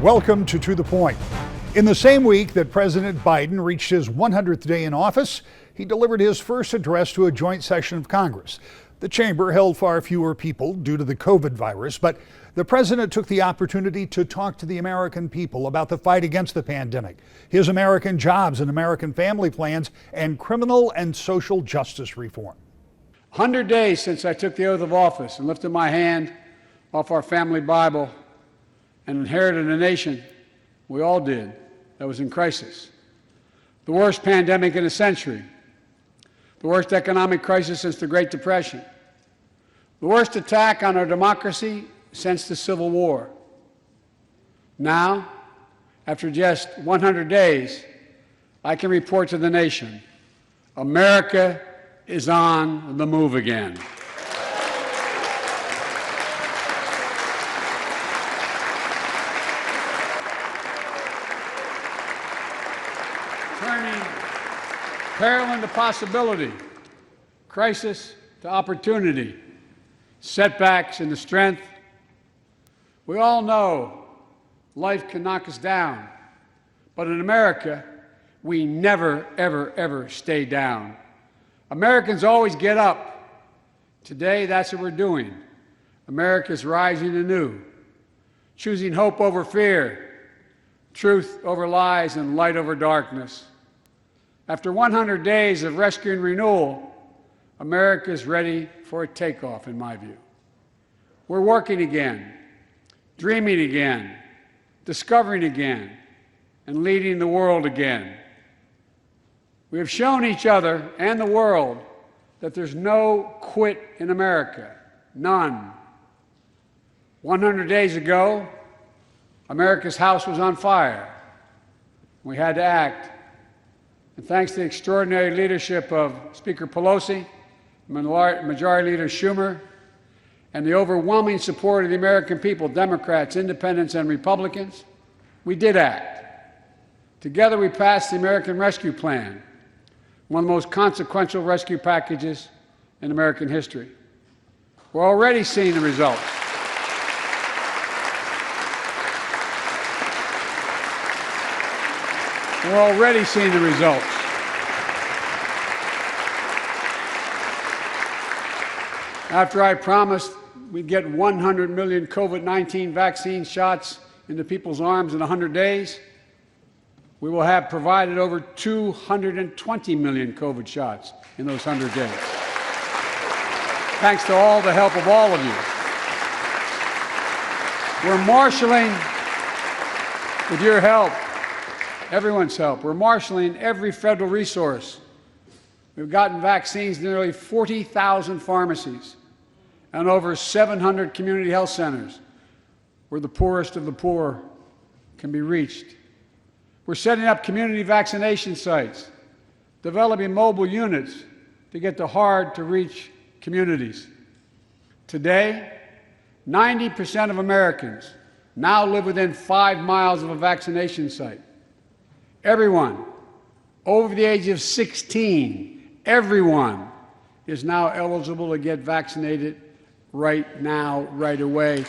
Welcome to the Point. In the same week that President Biden reached his 100th day in office, he delivered his first address to a joint session of Congress. The chamber held far fewer people due to the COVID virus, but the president took the opportunity to talk to the American people about the fight against the pandemic, his American jobs and American family plans, and criminal and social justice reform. 100 days since I took the oath of office and lifted my hand off our family Bible and inherited a nation, we all did, that was in crisis. The worst pandemic in a century. The worst economic crisis since the Great Depression. The worst attack on our democracy since the Civil War. Now, after just 100 days, I can report to the nation, America is on the move again. Turning peril into possibility, crisis to opportunity, setbacks into strength. We all know life can knock us down, but in America, we never, ever, ever stay down. Americans always get up. Today, that's what we're doing. America's rising anew, choosing hope over fear, truth over lies, and light over darkness. After 100 days of rescue and renewal, America is ready for a takeoff, in my view. We're working again, dreaming again, discovering again, and leading the world again. We have shown each other and the world that there's no quit in America, none. 100 days ago, America's house was on fire. We had to act. And thanks to the extraordinary leadership of Speaker Pelosi, Majority Leader Schumer, and the overwhelming support of the American people, Democrats, Independents, and Republicans, we did act. Together we passed the American Rescue Plan, one of the most consequential rescue packages in American history. We're already seeing the results. We're already seeing the results. After I promised we'd get 100 million COVID-19 vaccine shots into people's arms in 100 days, we will have provided over 220 million COVID shots in those 100 days. Thanks to all the help of all of you. We're marshaling, with your help, everyone's help, we're marshaling every federal resource. We've gotten vaccines to nearly 40,000 pharmacies and over 700 community health centers where the poorest of the poor can be reached. We're setting up community vaccination sites, developing mobile units to get to hard-to-reach communities. Today, 90% of Americans now live within 5 miles of a vaccination site. Everyone over the age of 16, everyone is now eligible to get vaccinated right now, right away.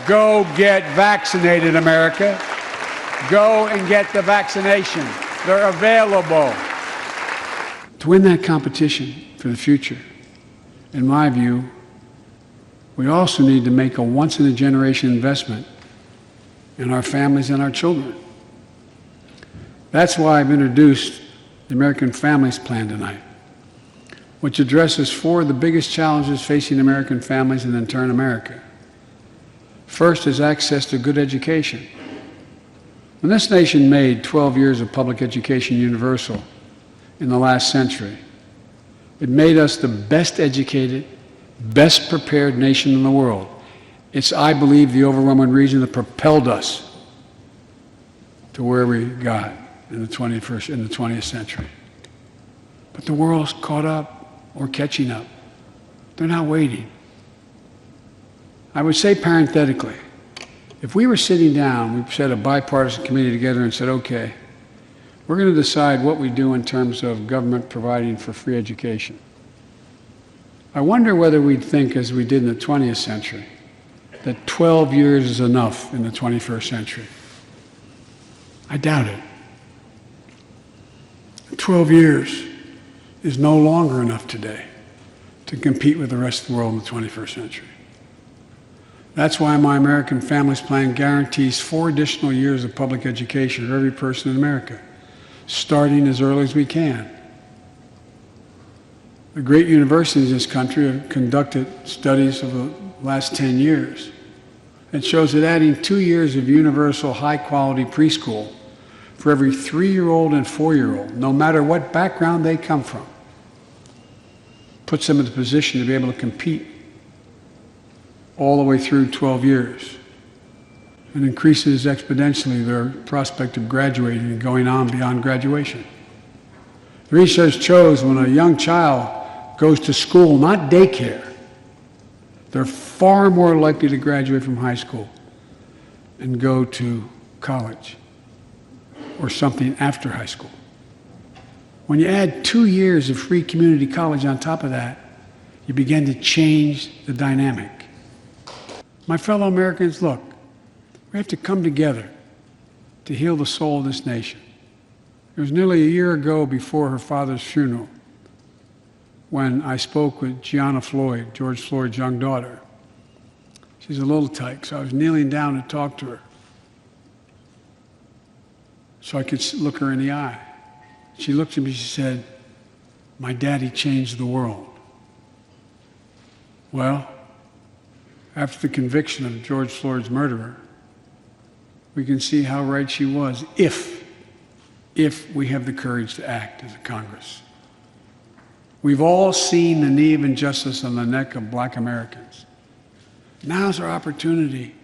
Go get vaccinated, America. Go and get the vaccination. They're available. To win that competition for the future, in my view, we also need to make a once-in-a-generation investment in our families and our children. That's why I've introduced the American Families Plan tonight, which addresses 4 of the biggest challenges facing American families and in turn America. First is access to good education. When this nation made 12 years of public education universal in the last century, it made us the best educated, best prepared nation in the world. It's, I believe, the overwhelming reason that propelled us to where we got in the 20th century. But the world's caught up or catching up. They're not waiting. I would say parenthetically, if we were sitting down, we set a bipartisan committee together and said, okay, we're going to decide what we do in terms of government providing for free education. I wonder whether we'd think, as we did in the 20th century, that 12 years is enough in the 21st century. I doubt it. 12 years is no longer enough today to compete with the rest of the world in the 21st century. That's why my American Families Plan guarantees 4 additional years of public education for every person in America, starting as early as we can. The great universities in this country have conducted studies of the last 10 years. It shows that adding 2 years of universal high-quality preschool for every 3-year-old and 4-year-old, no matter what background they come from, puts them in the position to be able to compete all the way through 12 years and increases exponentially their prospect of graduating and going on beyond graduation. The research shows when a young child goes to school, not daycare, they're far more likely to graduate from high school and go to college or something after high school. When you add 2 years of free community college on top of that, you begin to change the dynamic. My fellow Americans, look, we have to come together to heal the soul of this nation. It was nearly a year ago before her father's funeral when I spoke with Gianna Floyd, George Floyd's young daughter. She's a little tyke, so I was kneeling down to talk to her so I could look her in the eye. She looked at me, she said, "My daddy changed the world." Well, after the conviction of George Floyd's murderer, we can see how right she was if we have the courage to act as a Congress. We've all seen the knee of injustice on the neck of Black Americans. Now's our opportunity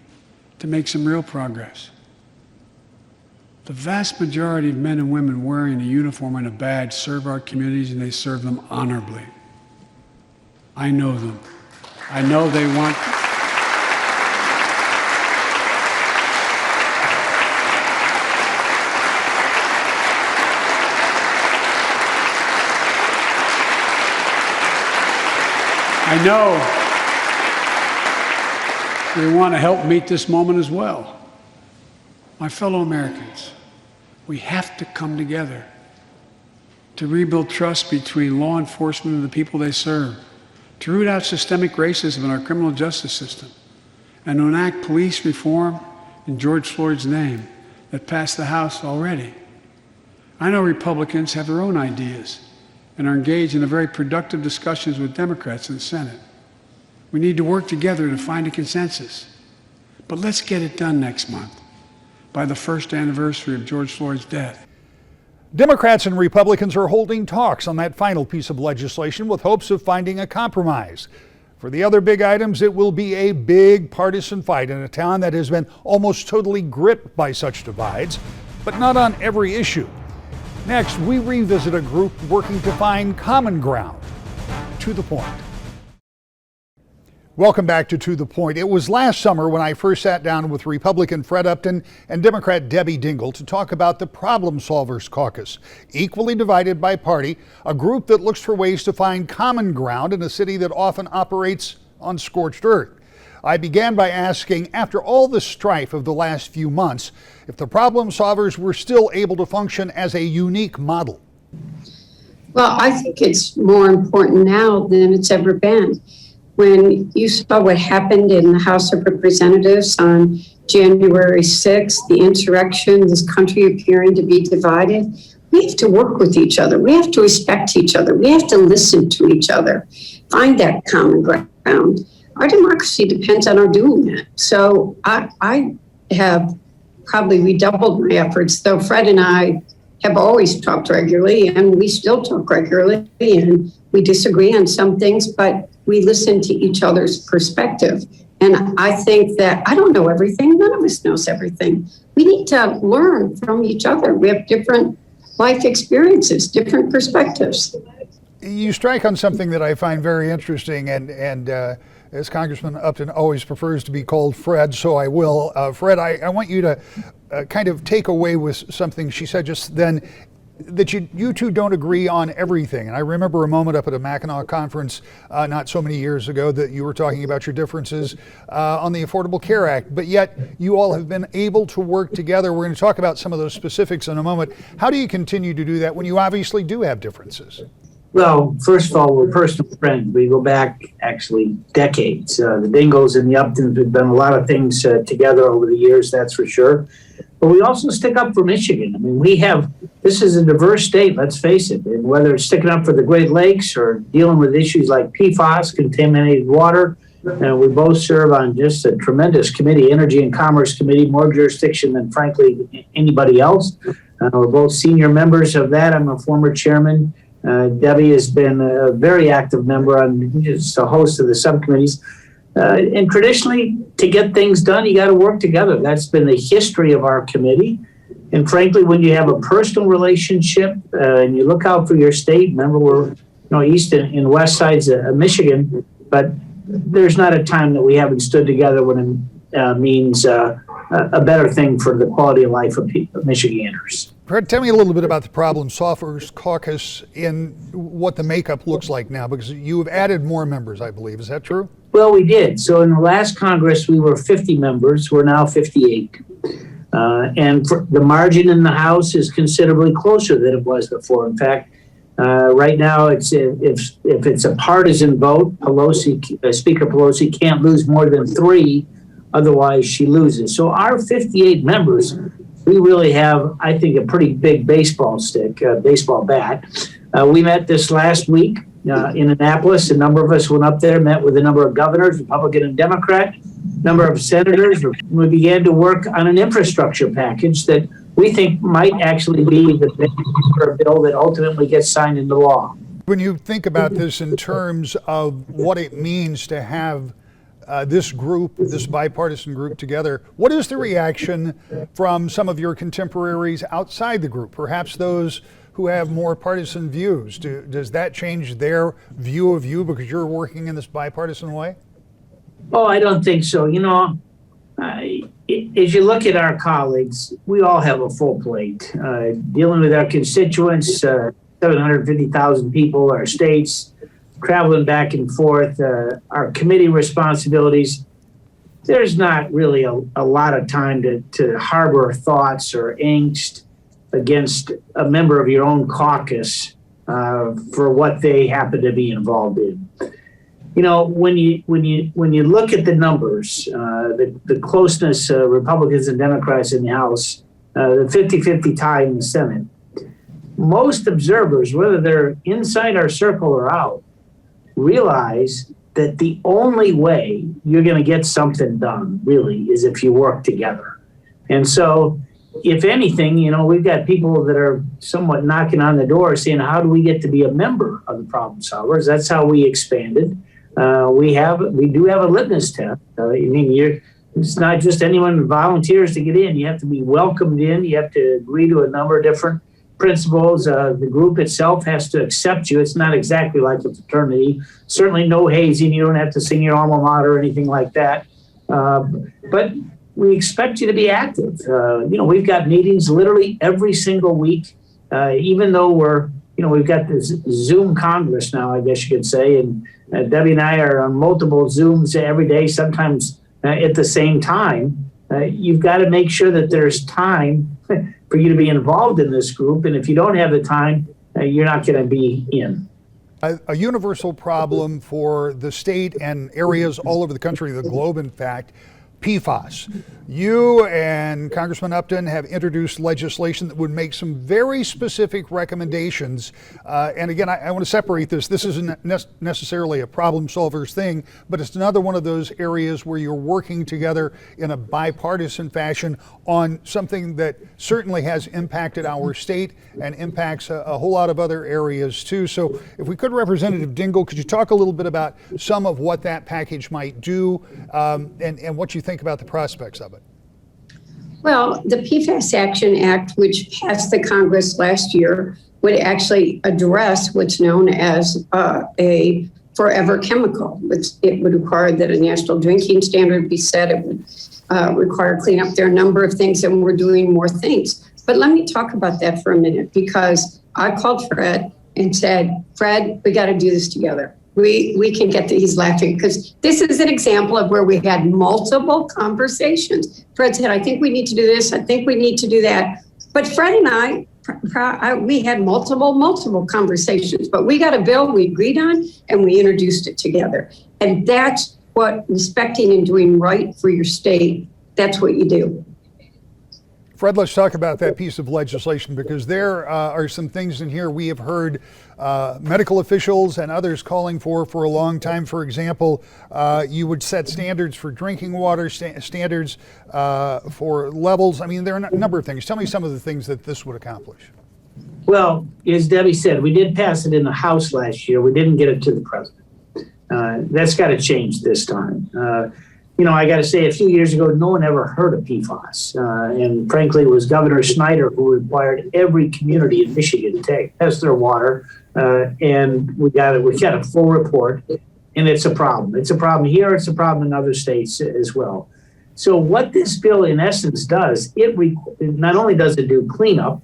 to make some real progress. The vast majority of men and women wearing a uniform and a badge serve our communities, and they serve them honorably. I know them. I know they want... I know they want to help meet this moment as well. My fellow Americans, we have to come together to rebuild trust between law enforcement and the people they serve, to root out systemic racism in our criminal justice system, and to enact police reform in George Floyd's name that passed the House already. I know Republicans have their own ideas and are engaged in very productive discussions with Democrats in the Senate. We need to work together to find a consensus. But let's get it done next month, by the first anniversary of George Floyd's death. Democrats and Republicans are holding talks on that final piece of legislation with hopes of finding a compromise. For the other big items, it will be a big partisan fight in a town that has been almost totally gripped by such divides, but not on every issue. Next, we revisit a group working to find common ground. To the Point. Welcome back to the Point. It was last summer when I first sat down with Republican Fred Upton and Democrat Debbie Dingell to talk about the Problem Solvers Caucus, equally divided by party, a group that looks for ways to find common ground in a city that often operates on scorched earth. I began by asking, after all the strife of the last few months, if the Problem Solvers were still able to function as a unique model. Well, I think it's more important now than it's ever been. When you saw what happened in the House of Representatives on January 6th, the insurrection, this country appearing to be divided, we have to work with each other. We have to respect each other. We have to listen to each other, find that common ground. Our democracy depends on our doing that. So I have probably redoubled my efforts, though Fred and I have always talked regularly, and we still talk regularly, and we disagree on some things, but we listen to each other's perspective. And I think that I don't know everything. None of us knows everything. We need to learn from each other. We have different life experiences, different perspectives. You strike on something that I find very interesting, and as Congressman Upton always prefers to be called Fred, so I will. Fred, I want you to kind of take away with something she said just then. that you two don't agree on everything. And I remember a moment up at a Mackinac conference not so many years ago that you were talking about your differences on the Affordable Care Act, but yet you all have been able to work together. We're going to talk about some of those specifics in a moment. How do you continue to do that when you obviously do have differences? Well, first of all, we're personal friends. We go back actually decades. The Dingells and the Uptons have done a lot of things together over the years, that's for sure. But we also stick up for Michigan. I mean, this is a diverse state, let's face it. And whether it's sticking up for the Great Lakes or dealing with issues like PFAS, contaminated water, we both serve on just a tremendous committee, Energy and Commerce Committee, more jurisdiction than, frankly, anybody else. We're both senior members of that. I'm a former chairman. Debbie has been a very active member on just a host of the subcommittees. And traditionally, to get things done, you got to work together. That's been the history of our committee. And frankly, when you have a personal relationship and you look out for your state, remember we're east and west sides of Michigan, but there's not a time that we haven't stood together when it means a better thing for the quality of life of Michiganders. Fred, tell me a little bit about the Problem Solvers Caucus and what the makeup looks like now, because you have added more members, I believe. Is that true? Well, we did. So in the last Congress, we were 50 members. We're now 58. And the margin in the House is considerably closer than it was before. In fact, right now, if it's a partisan vote, Speaker Pelosi can't lose more than 3. Otherwise, she loses. So our 58 members, we really have, I think, a pretty big baseball bat. We met this last week in Annapolis. A number of us went up there, met with a number of governors, Republican and Democrat, number of senators. We began to work on an infrastructure package that we think might actually be the bill that ultimately gets signed into law. When you think about this in terms of what it means to have this group, this bipartisan group together, what is the reaction from some of your contemporaries outside the group, perhaps those who have more partisan views? Does that change their view of you because you're working in this bipartisan way? Oh, I don't think so. As you look at our colleagues, we all have a full plate. Dealing with our constituents, 750,000 people, our states, traveling back and forth, our committee responsibilities. There's not really a lot of time to harbor thoughts or angst against a member of your own caucus for what they happen to be involved in. When you look at the numbers, the closeness of Republicans and Democrats in the House, the 50-50 tie in the Senate, most observers, whether they're inside our circle or out, realize that the only way you're going to get something done, really, is if you work together. And so, if anything, we've got people that are somewhat knocking on the door saying, how do we get to be a member of the Problem Solvers? That's how we expanded. We do have a litmus test. It's not just anyone who volunteers to get in. You have to be welcomed in. You have to agree to a number of different principles. The group itself has to accept you. It's not exactly like a fraternity. Certainly no hazing. You don't have to sing your alma mater or anything like that. But we expect you to be active. We've got meetings literally every single week, even though we've got this Zoom Congress now, I guess you could say. And Debbie and I are on multiple Zooms every day, sometimes at the same time. You've got to make sure that there's time for you to be involved in this group. And if you don't have the time, you're not going to be in. A universal problem for the state and areas all over the country, the globe, in fact, PFAS. You and Congressman Upton have introduced legislation that would make some very specific recommendations. And again, I want to separate this. This isn't necessarily a problem solvers thing, but it's another one of those areas where you're working together in a bipartisan fashion on something that certainly has impacted our state and impacts a whole lot of other areas too. So if we could, Representative Dingell, could you talk a little bit about some of what that package might do and what you think about the prospects of it? Well, the PFAS Action Act, which passed the Congress last year, would actually address what's known as a forever chemical. It would require that a national drinking standard be set. It would require cleanup. There are a number of things, and we're doing more things. But let me talk about that for a minute, because I called Fred and said, Fred, we got to do this together. We can get he's laughing because this is an example of where we had multiple conversations. Fred said, I think we need to do this. I think we need to do that. But Fred and I, we had multiple conversations, but we got a bill we agreed on and we introduced it together. And that's what respecting and doing right for your state, that's what you do. Fred, let's talk about that piece of legislation, because there are some things in here we have heard medical officials and others calling for a long time. For example, you would set standards for drinking water, standards for levels. I mean, there are a number of things. Tell me some of the things that this would accomplish. Well, as Debbie said, we did pass it in the House last year. We didn't get it to the president. That's got to change this time. I got to say, a few years ago, no one ever heard of PFAS. And frankly, it was Governor Snyder who required every community in Michigan to test their water. And we got a full report, and it's a problem. It's a problem here. It's a problem in other states as well. So what this bill, in essence, does, not only does it do cleanup,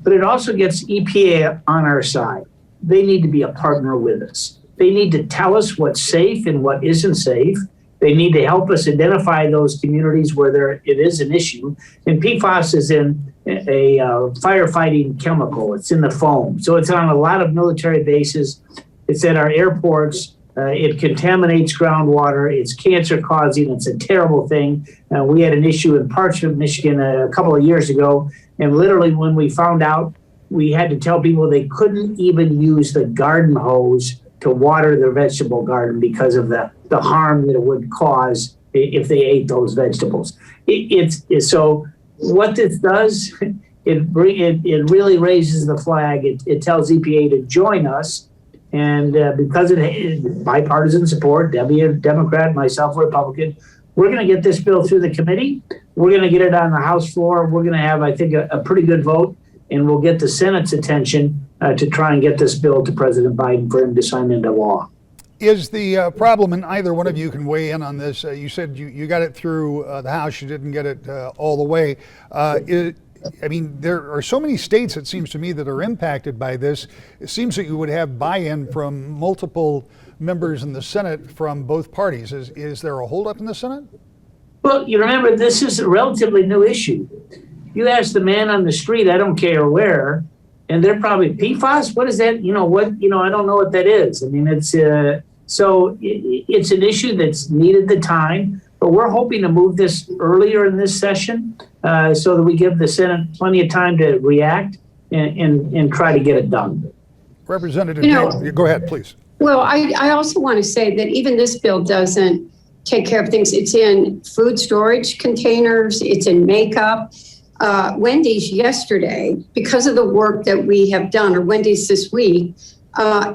but it also gets EPA on our side. They need to be a partner with us. They need to tell us what's safe and what isn't safe. They need to help us identify those communities where it is an issue. And PFAS is in a firefighting chemical. It's in the foam. So it's on a lot of military bases. It's at our airports. It contaminates groundwater. It's cancer causing. It's a terrible thing. We had an issue in Parchment, Michigan a couple of years ago. And literally when we found out, we had to tell people they couldn't even use the garden hose to water their vegetable garden because of the harm that it would cause if they ate those vegetables. So what this does, it really raises the flag. It tells EPA to join us. And because it has bipartisan support, Debbie a Democrat, myself a Republican, we're going to get this bill through the committee. We're going to get it on the House floor. We're going to have, I think, a pretty good vote. And we'll get the Senate's attention to try and get this bill to President Biden for him to sign into law. Is the problem, and either one of you can weigh in on this, you said you got it through the House, you didn't get it all the way. There are so many states, it seems to me, that are impacted by this. It seems that you would have buy-in from multiple members in the Senate from both parties. Is there a holdup in the Senate? Well, you remember, this is a relatively new issue. You ask the man on the street, I don't care where, and they're probably, PFAS? What is that? I don't know what that is. I mean, it's an issue that's needed the time, but we're hoping to move this earlier in this session so that we give the Senate plenty of time to react and try to get it done. Representative, go ahead, please. Well, I also want to say that even this bill doesn't take care of things. It's in food storage containers, it's in makeup. Wendy's yesterday, because of the work that we have done, or Wendy's this week,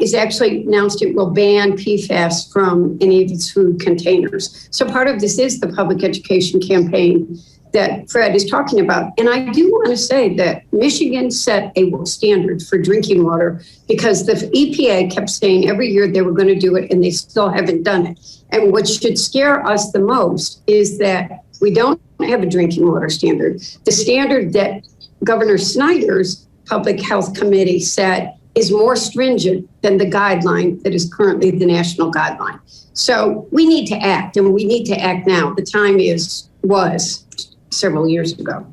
is actually announced it will ban PFAS from any of its food containers. So part of this is the public education campaign that Fred is talking about. And I do want to say that Michigan set a standard for drinking water because the EPA kept saying every year they were going to do it and they still haven't done it. And what should scare us the most is that we don't have a drinking water standard. The standard that Governor Snyder's Public Health Committee said is more stringent than the guideline that is currently the national guideline. So we need to act, and we need to act now. The time was several years ago.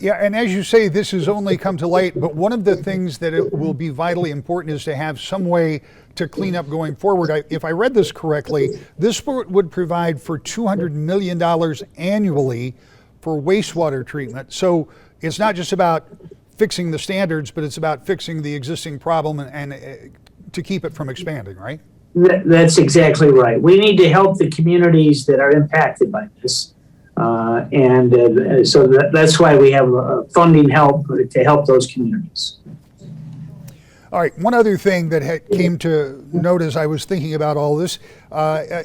Yeah, and as you say, this has only come to light, but one of the things that it will be vitally important is to have some way to clean up going forward. If I read this correctly, this would provide for $200 million annually for wastewater treatment. So it's not just about fixing the standards, but it's about fixing the existing problem and to keep it from expanding, right? That's exactly right. We need to help the communities that are impacted by this. So that's why we have funding help to help those communities. All right, one other thing that came to note as I was thinking about all this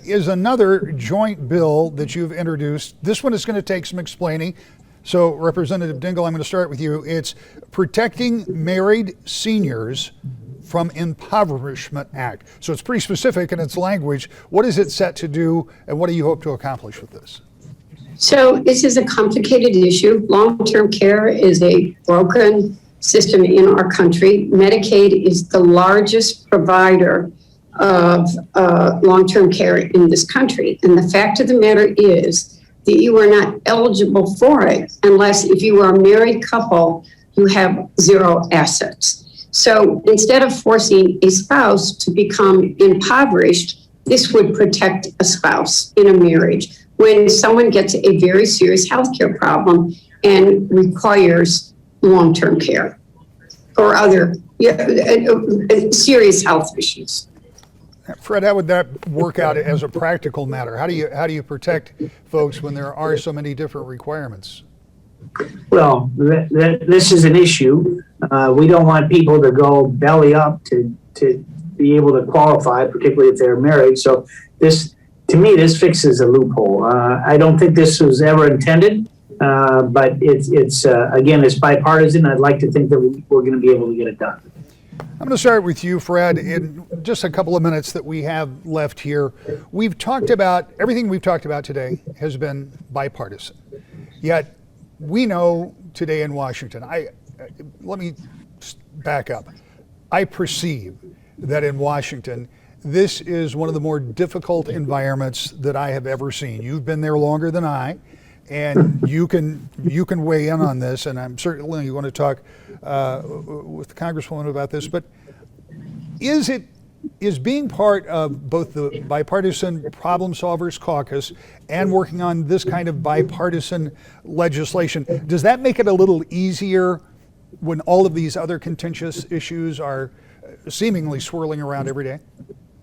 is another joint bill that you've introduced. This one is going to take some explaining. So Representative Dingell, I'm going to start with you. It's Protecting Married Seniors from Impoverishment Act. So it's pretty specific in its language. What is it set to do, and what do you hope to accomplish with this? So this is a complicated issue. Long-term care is a broken system in our country. Medicaid is the largest provider of long-term care in this country. And the fact of the matter is that you are not eligible for it unless if you are a married couple who have zero assets. So instead of forcing a spouse to become impoverished, this would protect a spouse in a marriage when someone gets a very serious healthcare problem and requires long-term care or other serious health issues. Fred, how would that work out as a practical matter? How do you protect folks when there are so many different requirements? Well, this is an issue. We don't want people to go belly up to be able to qualify, particularly if they're married. So to me, this fixes a loophole. I don't think this was ever intended, but it's again, it's bipartisan. I'd like to think that we're going to be able to get it done. I'm going to start with you, Fred, in just a couple of minutes that we have left here. We've talked about, everything we've talked about today has been bipartisan. Yet we know today in Washington, let me back up. I perceive that in Washington, this is one of the more difficult environments that I have ever seen. You've been there longer than I, and you can weigh in on this, and I'm certainly going to talk with the Congresswoman about this, but is being part of both the Bipartisan Problem Solvers Caucus and working on this kind of bipartisan legislation, does that make it a little easier when all of these other contentious issues are seemingly swirling around every day?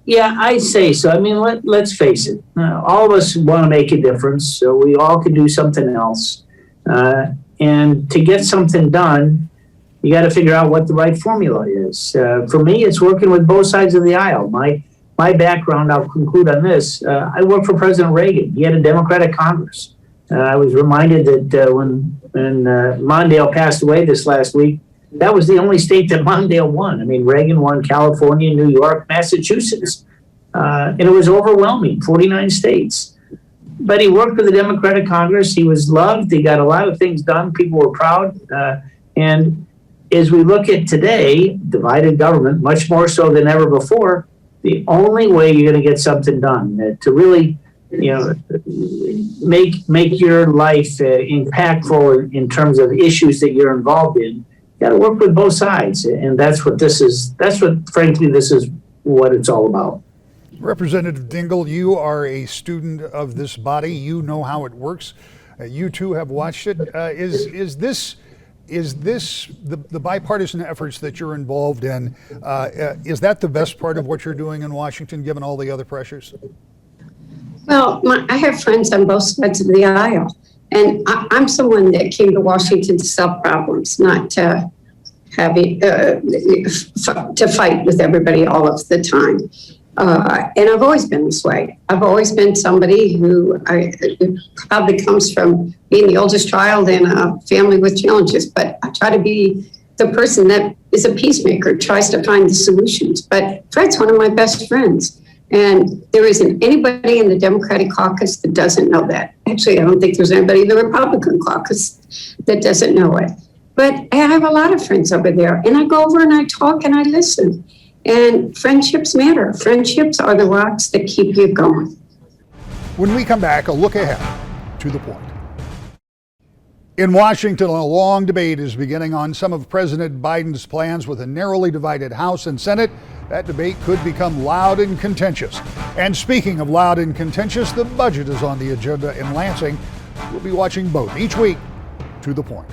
Yeah, I'd say so. I mean, let's face it. All of us want to make a difference, so we all can do something else. And to get something done, you got to figure out what the right formula is. For me, it's working with both sides of the aisle. My background, I'll conclude on this. I worked for President Reagan. He had a Democratic Congress. I was reminded that when Mondale passed away this last week, that was the only state that Mondale won. I mean, Reagan won California, New York, Massachusetts. And it was overwhelming, 49 states. But he worked with the Democratic Congress. He was loved. He got a lot of things done. People were proud. And as we look at today, divided government, much more so than ever before, the only way you're going to get something done to really, make your life impactful in terms of issues that you're involved in, got to work with both sides, and that's what this is. Frankly, this is what it's all about. Representative Dingell, you are a student of this body. You know how it works. You too have watched it. Is this the bipartisan efforts that you're involved in? Is that the best part of what you're doing in Washington, given all the other pressures? Well, I have friends on both sides of the aisle. And I'm someone that came to Washington to solve problems, not to to fight with everybody all of the time. And I've always been this way. I've always been somebody who probably comes from being the oldest child in a family with challenges, but I try to be the person that is a peacemaker, tries to find the solutions. But Fred's one of my best friends. And there isn't anybody in the Democratic caucus that doesn't know that. Actually, I don't think there's anybody in the Republican caucus that doesn't know it. But I have a lot of friends over there, and I go over and I talk and I listen. And friendships matter. Friendships are the rocks that keep you going. When we come back, a look ahead to the point. In Washington, a long debate is beginning on some of President Biden's plans with a narrowly divided House and Senate. That debate could become loud and contentious. And speaking of loud and contentious, the budget is on the agenda in Lansing. We'll be watching both each week. To the point.